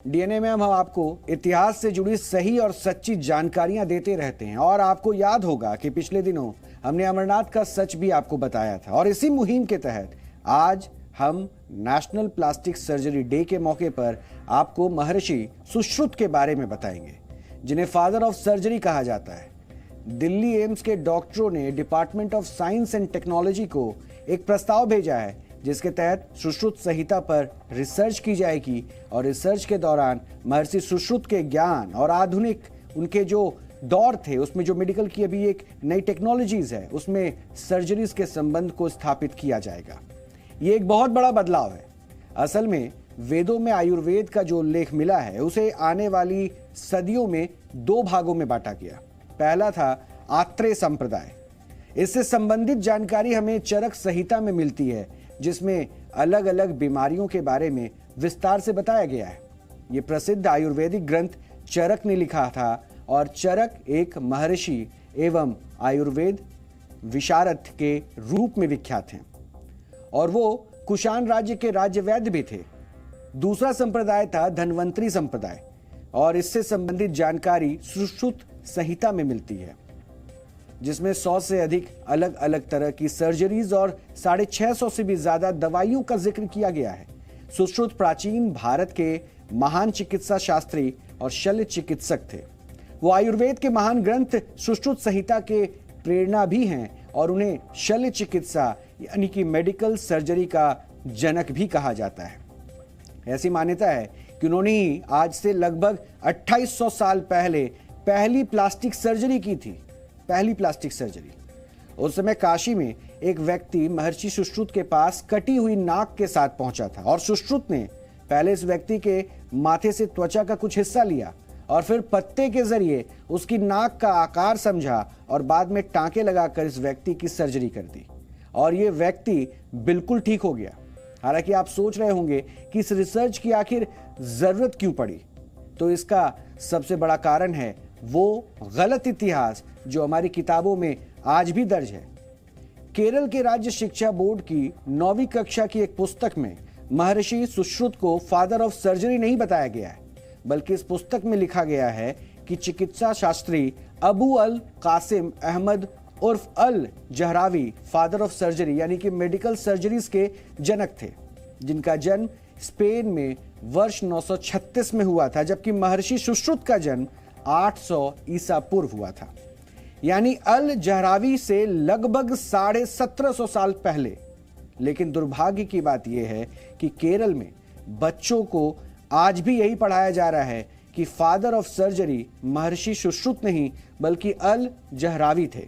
DNA में हम आपको इतिहास से जुड़ी सही और सच्ची जानकारियां देते रहते हैं और आपको याद होगा कि पिछले दिनों हमने अमरनाथ का सच भी आपको बताया था और इसी मुहिम के तहत आज हम नेशनल प्लास्टिक सर्जरी डे के मौके पर आपको महर्षि सुश्रुत के बारे में बताएंगे, जिन्हें फादर ऑफ सर्जरी कहा जाता है। दिल्ली एम्स के डॉक्टरों ने department of science and technology को एक प्रस्ताव भेजा है जिसके तहत सुश्रुत संहिता पर रिसर्च की जाएगी और रिसर्च के दौरान महर्षि सुश्रुत के ज्ञान और आधुनिक उनके जो दौर थे उसमें जो मेडिकल की अभी एक नई टेक्नोलॉजीज है उसमें सर्जरीज के संबंध को स्थापित किया जाएगा। ये एक बहुत बड़ा बदलाव है। असल में वेदों में आयुर्वेद का जो उल्लेख मिला है उसे आने वाली सदियों में दो भागों में बांटा गया। पहला था आत्रेय संप्रदाय। इससे संबंधित जानकारी हमें चरक संहिता में मिलती है जिसमें अलग अलग बीमारियों के बारे में विस्तार से बताया गया है। ये प्रसिद्ध आयुर्वेदिक ग्रंथ चरक ने लिखा था और चरक एक महर्षि एवं आयुर्वेद विशारद के रूप में विख्यात हैं और वो कुषाण राज्य के राज्य वैद्य भी थे। दूसरा संप्रदाय था धन्वंतरी संप्रदाय और इससे संबंधित जानकारी सुश्रुत संहिता में मिलती है जिसमें 100 से अधिक अलग अलग तरह की सर्जरीज और 650 से भी ज्यादा दवाइयों का जिक्र किया गया है। सुश्रुत प्राचीन भारत के महान चिकित्सा शास्त्री और शल्य चिकित्सक थे। वो आयुर्वेद के महान ग्रंथ सुश्रुत संहिता के प्रेरणा भी हैं और उन्हें शल्य चिकित्सा यानी कि मेडिकल सर्जरी का जनक भी कहा जाता है। ऐसी मान्यता है कि उन्होंने ही आज से लगभग 2800 साल पहले पहली प्लास्टिक सर्जरी की थी। पहली प्लास्टिक सर्जरी उस समय काशी में एक व्यक्ति महर्षि सुश्रुत के पास कटी हुई नाक के साथ पहुंचा था और सुश्रुत ने पहले इस व्यक्ति के माथे से त्वचा का कुछ हिस्सा लिया और फिर पत्ते के जरिए उसकी नाक का आकार समझा और बाद में टांके लगाकर इस व्यक्ति की सर्जरी कर दी और ये व्यक्ति बिल्कुल ठीक हो गया। हालांकि आप सोच रहे होंगे कि इस रिसर्च की आखिर जरूरत क्यों पड़ी, तो इसका सबसे बड़ा कारण है वो गलत इतिहास जो हमारी किताबों में आज भी दर्ज है। केरल के राज्य शिक्षा बोर्ड की 9वीं कक्षा की एक पुस्तक में महर्षि सुश्रुत को फादर ऑफ सर्जरी नहीं बताया गया है, बल्कि इस पुस्तक में लिखा गया है कि चिकित्सा शास्त्री अबू अल कासिम अहमद उर्फ अल जहरावी फादर ऑफ सर्जरी यानी कि मेडिकल सर्जरीज के जनक थे, जिनका जन्म स्पेन में वर्ष 936 में हुआ था, जबकि महर्षि सुश्रुत का जन्म 800 ईसा पूर्व हुआ था, यानी अल जहरावी से लगभग 1750 साल पहले। लेकिन दुर्भाग्य की बात यह है कि केरल में बच्चों को आज भी यही पढ़ाया जा रहा है कि फादर ऑफ सर्जरी महर्षि सुश्रुत नहीं बल्कि अल जहरावी थे।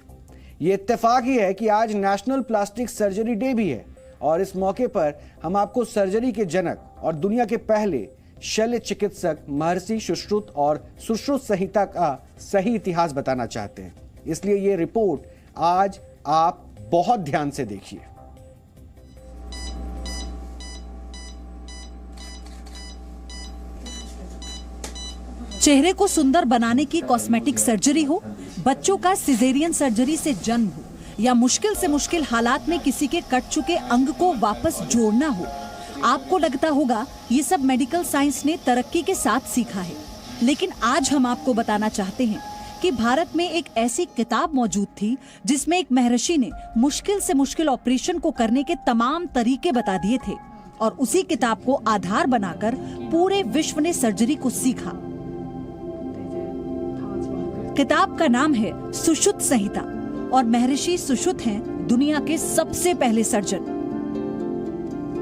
ये इत्तेफाक ही है कि आज नेशनल प्लास्टिक सर्जरी डे भी है और इस मौके पर हम आपको सर्जरी के जनक और दुनिया के पहले शल्य चिकित्सक महर्षि सुश्रुत और सुश्रुत संहिता का सही इतिहास बताना चाहते हैं। इसलिए ये रिपोर्ट आज आप बहुत ध्यान से देखिए। चेहरे को सुंदर बनाने की कॉस्मेटिक सर्जरी हो, बच्चों का सिजेरियन सर्जरी से जन्म हो या मुश्किल से मुश्किल हालात में किसी के कट चुके अंग को वापस जोड़ना हो, आपको लगता होगा ये सब मेडिकल साइंस ने तरक्की के साथ सीखा है। लेकिन आज हम आपको बताना चाहते हैं कि भारत में एक ऐसी किताब मौजूद थी जिसमें एक महर्षि ने मुश्किल से मुश्किल ऑपरेशन को करने के तमाम तरीके बता दिए थे और उसी किताब को आधार बनाकर पूरे विश्व ने सर्जरी को सीखा। किताब का नाम है सुश्रुत संहिता और महर्षि सुश्रुत हैं दुनिया के सबसे पहले सर्जन।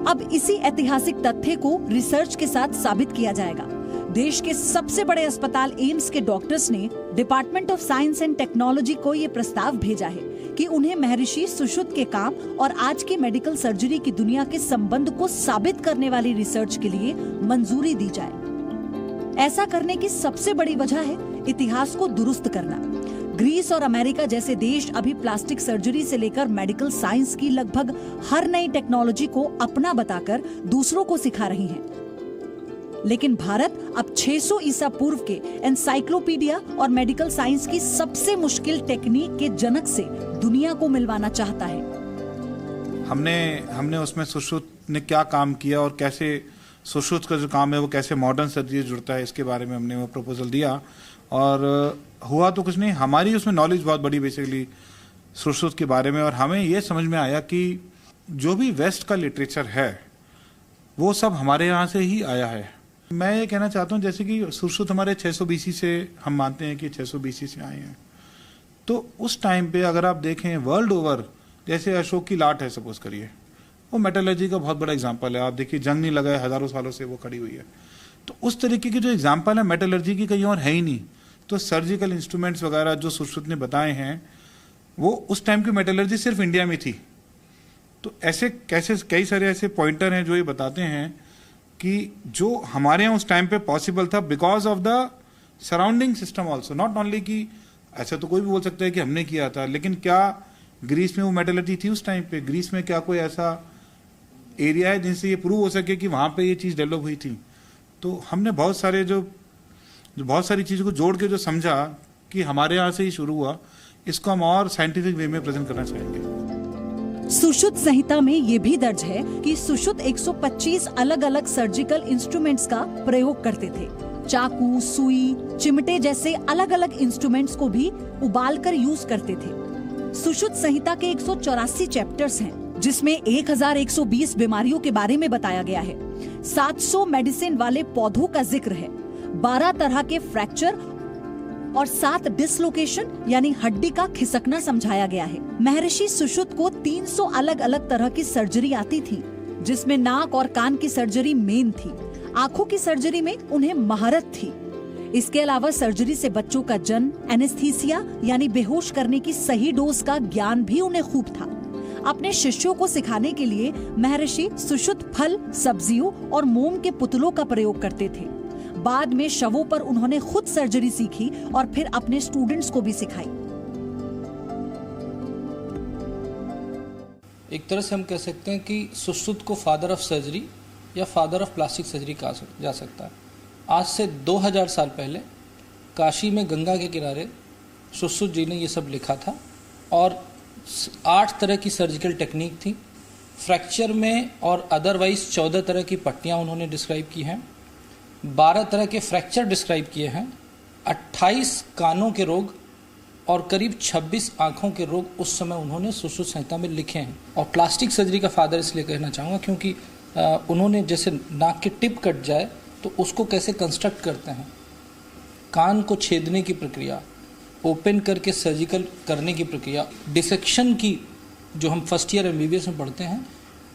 अब इसी ऐतिहासिक तथ्य को रिसर्च के साथ साबित किया जाएगा। देश के सबसे बड़े अस्पताल एम्स के डॉक्टर्स ने department of science and technology को ये प्रस्ताव भेजा है कि उन्हें महर्षि सुश्रुत के काम और आज की मेडिकल सर्जरी की दुनिया के संबंध को साबित करने वाली रिसर्च के लिए मंजूरी दी जाए। ऐसा करने की सबसे बड़ी वजह है इतिहास को दुरुस्त करना। ग्रीस और अमेरिका जैसे देश अभी प्लास्टिक सर्जरी से लेकर मेडिकल साइंस की लगभग हर नई टेक्नोलॉजी को अपना बताकर दूसरों को सिखा रही हैं। लेकिन भारत अब 600 ईसा पूर्व के एनसाइक्लोपीडिया और मेडिकल साइंस की सबसे मुश्किल टेक्निक के जनक से दुनिया को मिलवाना चाहता है। हमने उसमें सुश्रुत ने क्या काम किया और कैसे सुश्रुत का जो काम है वो कैसे मॉडर्न सर्जरी से जुड़ता है, इसके बारे में हमने वो प्रपोजल दिया। और हुआ तो कुछ नहीं, हमारी उसमें नॉलेज बहुत बड़ी बेसिकली सुश्रुत के बारे में, और हमें ये समझ में आया कि जो भी वेस्ट का लिटरेचर है वो सब हमारे यहाँ से ही आया है। मैं ये कहना चाहता हूँ जैसे कि सुश्रुत हमारे 600 BC से हम मानते हैं कि 600 BC से आए हैं, तो उस टाइम पे अगर आप देखें वर्ल्ड ओवर, जैसे अशोक की लाट है सपोज करिए, वो मेटलर्जी का बहुत बड़ा एग्जाम्पल है। आप देखिए जंग नहीं लगा है, हजारों सालों से वो खड़ी हुई है। तो उस तरीके की जो एग्जाम्पल है मेटलर्जी की कहीं और है ही नहीं। तो सर्जिकल इंस्ट्रूमेंट्स वगैरह जो सुश्रुत ने बताए हैं वो उस टाइम की मेटलर्जी सिर्फ इंडिया में थी। तो ऐसे कैसे कई सारे ऐसे पॉइंटर हैं जो ये बताते हैं कि जो हमारे यहाँ उस टाइम पे पॉसिबल था because of the surrounding system also, not only कि ऐसा तो कोई भी बोल सकता है कि हमने किया था, लेकिन क्या ग्रीस में वो मेटलर्जी थी उस टाइम पे? ग्रीस में क्या कोई ऐसा एरिया है जिनसे ये प्रूव हो सके कि वहाँ पे ये चीज़ डेवलप हुई थी? तो हमने बहुत सारी चीज़ों को जोड़ के जो समझा कि हमारे यहाँ से ही शुरू हुआ, इसको हम और साइंटिफिक वे में प्रेजेंट करना चाहेंगे। सुश्रुत संहिता में ये भी दर्ज है कि सुश्रुत 125 अलग अलग सर्जिकल इंस्ट्रूमेंट्स का प्रयोग करते थे। चाकू, सुई, चिमटे जैसे अलग अलग इंस्ट्रूमेंट्स को भी उबालकर यूज करते थे। सुश्रुत संहिता के 184 चैप्टर्स हैं, जिसमें 1120 बीमारियों के बारे में बताया गया है। 700 मेडिसिन वाले पौधों का जिक्र है, 12 तरह के फ्रैक्चर और 7 डिसलोकेशन यानी हड्डी का खिसकना समझाया गया है। महर्षि सुश्रुत को 300 अलग अलग तरह की सर्जरी आती थी, जिसमें नाक और कान की सर्जरी मेन थी। आंखों की सर्जरी में उन्हें महारत थी। इसके अलावा सर्जरी से बच्चों का जन्म, एनेस्थीसिया यानी बेहोश करने की सही डोज का ज्ञान भी उन्हें खूब था। अपने शिष्यों को सिखाने के लिए महर्षि सुश्रुत फल, सब्जियों और मोम के पुतलों का प्रयोग करते थे। बाद में शवों पर उन्होंने खुद सर्जरी सीखी और फिर अपने स्टूडेंट्स को भी सिखाई। एक तरह से हम कह सकते हैं कि सुश्रुत को फादर ऑफ सर्जरी या फादर ऑफ प्लास्टिक सर्जरी कहा जा सकता है। आज से 2000 साल पहले काशी में गंगा के किनारे सुश्रुत जी ने ये सब लिखा था और 8 तरह की सर्जिकल टेक्निक थी। फ्रैक्चर में और अदरवाइज 14 तरह की पट्टियाँ उन्होंने डिस्क्राइब की हैं, 12 तरह के फ्रैक्चर डिस्क्राइब किए हैं, 28 कानों के रोग और करीब 26 आँखों के रोग उस समय उन्होंने सुश्रुत संहिता में लिखे हैं। और प्लास्टिक सर्जरी का फादर इसलिए कहना चाहूँगा क्योंकि उन्होंने जैसे नाक की टिप कट जाए तो उसको कैसे कंस्ट्रक्ट करते हैं, कान को छेदने की प्रक्रिया, ओपन करके सर्जिकल करने की प्रक्रिया, डिसेक्शन की जो हम फर्स्ट ईयर MBBS में पढ़ते हैं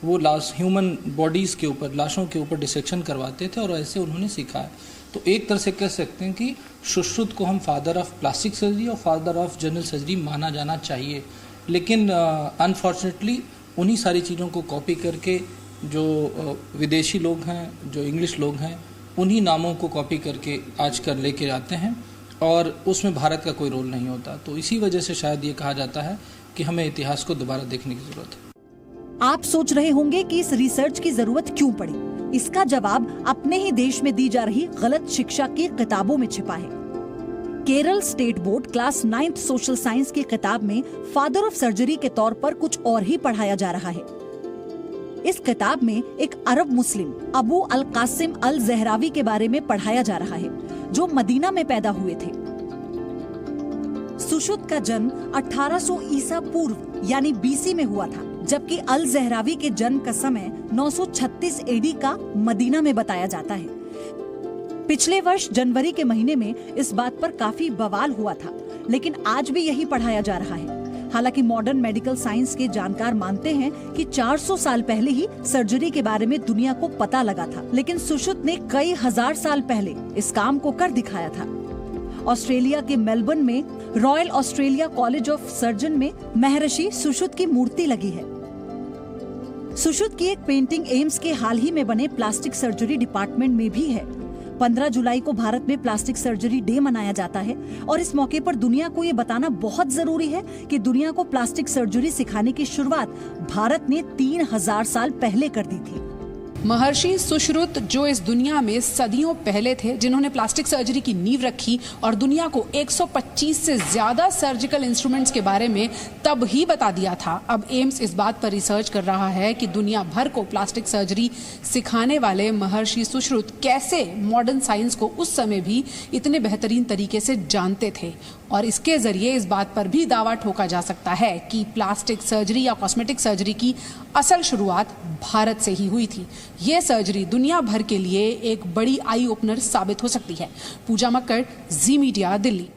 वो ह्यूमन बॉडीज़ के ऊपर, लाशों के ऊपर डिसेक्शन करवाते थे और ऐसे उन्होंने सीखा है। तो एक तरह से कह सकते हैं कि सुश्रुत को हम फादर ऑफ प्लास्टिक सर्जरी और फादर ऑफ जनरल सर्जरी माना जाना चाहिए। लेकिन अनफॉर्चुनेटली उन्हीं सारी चीज़ों को कॉपी करके जो विदेशी लोग हैं, जो इंग्लिश लोग हैं, उन्हीं नामों को कॉपी करके आजकल लेके आते हैं और उसमें भारत का कोई रोल नहीं होता। तो इसी वजह से शायद ये कहा जाता है कि हमें इतिहास को दोबारा देखने की जरूरत है। आप सोच रहे होंगे कि इस रिसर्च की जरूरत क्यों पड़ी। इसका जवाब अपने ही देश में दी जा रही गलत शिक्षा की किताबों में छिपा है। Kerala state board class 9th social science की किताब में फादर ऑफ सर्जरी के तौर पर कुछ और ही पढ़ाया जा रहा है। इस किताब में एक अरब मुस्लिम अबू अल कासिम अल जहरावी के बारे में पढ़ाया जा रहा है, जो मदीना में पैदा हुए थे। सुश्रुत का जन्म 1800 ईसा पूर्व यानी BC में हुआ था, जबकि अल जहरावी के जन्म का समय 936 AD का मदीना में बताया जाता है। पिछले वर्ष जनवरी के महीने में इस बात पर काफी बवाल हुआ था, लेकिन आज भी यही पढ़ाया जा रहा है। हालांकि मॉडर्न मेडिकल साइंस के जानकार मानते हैं कि 400 साल पहले ही सर्जरी के बारे में दुनिया को पता लगा था, लेकिन सुश्रुत ने कई हजार साल पहले इस काम को कर दिखाया था। ऑस्ट्रेलिया के मेलबर्न में royal Australia college of surgeon में महर्षि सुश्रुत की मूर्ति लगी है। सुश्रुत की एक पेंटिंग एम्स के हाल ही में बने प्लास्टिक सर्जरी डिपार्टमेंट में भी है। 15 जुलाई को भारत में प्लास्टिक सर्जरी डे मनाया जाता है और इस मौके पर दुनिया को ये बताना बहुत जरूरी है कि दुनिया को प्लास्टिक सर्जरी सिखाने की शुरुआत भारत ने 3000 साल पहले कर दी थी। महर्षि सुश्रुत जो इस दुनिया में सदियों पहले थे, जिन्होंने प्लास्टिक सर्जरी की नींव रखी और दुनिया को 125 से ज्यादा सर्जिकल इंस्ट्रूमेंट्स के बारे में तब ही बता दिया था, अब एम्स इस बात पर रिसर्च कर रहा है कि दुनिया भर को प्लास्टिक सर्जरी सिखाने वाले महर्षि सुश्रुत कैसे मॉडर्न साइंस को उस समय भी इतने बेहतरीन तरीके से जानते थे। और इसके जरिए इस बात पर भी दावा ठोका जा सकता है कि प्लास्टिक सर्जरी या कॉस्मेटिक सर्जरी की असल शुरुआत भारत से ही हुई थी। यह सर्जरी दुनिया भर के लिए एक बड़ी आई ओपनर साबित हो सकती है। पूजा मक्कड़, जी मीडिया, दिल्ली।